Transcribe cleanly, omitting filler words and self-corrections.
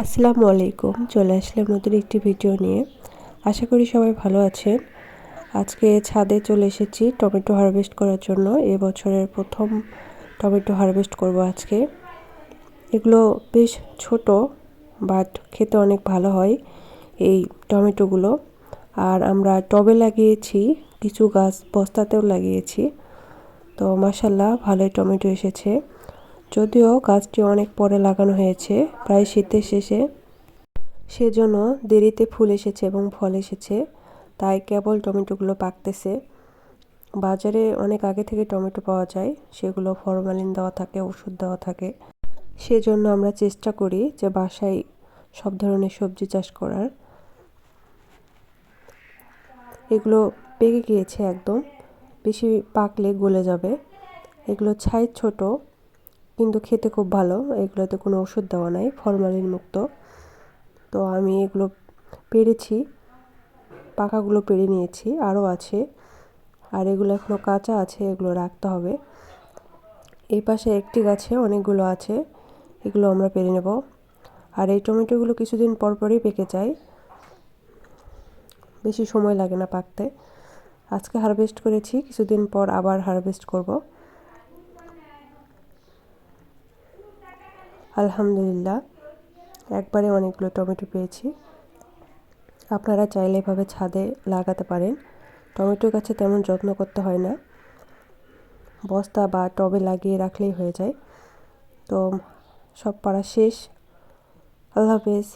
আসসালামু আলাইকুম। চলে আসলাম নতুন একটি ভিডিও নিয়ে। আশা করি সবাই ভালো আছেন। আজকে ছাদে চলে এসেছি টমেটো হারভেস্ট করার জন্য। এবছরের প্রথম টমেটো হারভেস্ট করব আজকে। এগুলো বেশ ছোট, বাট খেতে অনেক ভালো হয় এই টমেটোগুলো। আর আমরা টবে লাগিয়েছি, কিছু গাছ বস্তাতেও লাগিয়েছি। তো মাশাআল্লাহ ভালোই টমেটো এসেছে। যদিও গাছটি অনেক পরে লাগানো হয়েছে, প্রায় শীতের শেষে, সেজন্য দেরিতে ফুল এসেছে এবং ফল এসেছে। তাই কেবল টমেটোগুলো পাকতেছে। বাজারে অনেক আগে থেকে টমেটো পাওয়া যায়, সেগুলো ফরমালিন দেওয়া থাকে, ওষুধ দেওয়া থাকে। সেজন্য আমরা চেষ্টা করি যে বাসায় সব ধরনের সবজি চাষ করার। এগুলো পেকে গিয়েছে একদম, বেশি পাকলে গলে যাবে। এগুলো সাইজ ছোট, কিন্তু খেতে খুব ভালো। এগুলোতে কোনো ওষুধ দেওয়া নাই, ফরমালিন মুক্ত। তো আমি এগুলো পেরেছি, পাকাগুলো পেরে নিয়েছি, আরও আছে। আর এগুলো এখনও কাঁচা আছে, এগুলো রাখতে হবে। এই পাশে একটি গাছে অনেকগুলো আছে, এগুলো আমরা পেরে নেব। আর এই টমেটোগুলো কিছুদিন পর পরই পেকে যায়, বেশি সময় লাগে না পাকতে। আজকে হারভেস্ট করেছি, কিছুদিন পর আবার হারভেস্ট করব। আলহামদুলিল্লাহ, একবারে অনেকগুলো টমেটো পেয়েছি। আপনারা চাইলে এভাবে ছাদে লাগাতে পারেন। টমেটো গাছে তেমন যত্ন করতে হয় না, বস্তা বা টবে লাগিয়ে রাখলেই হয়ে যায়। তো সব পাড়া শেষ। আল্লাহ হাফেজ।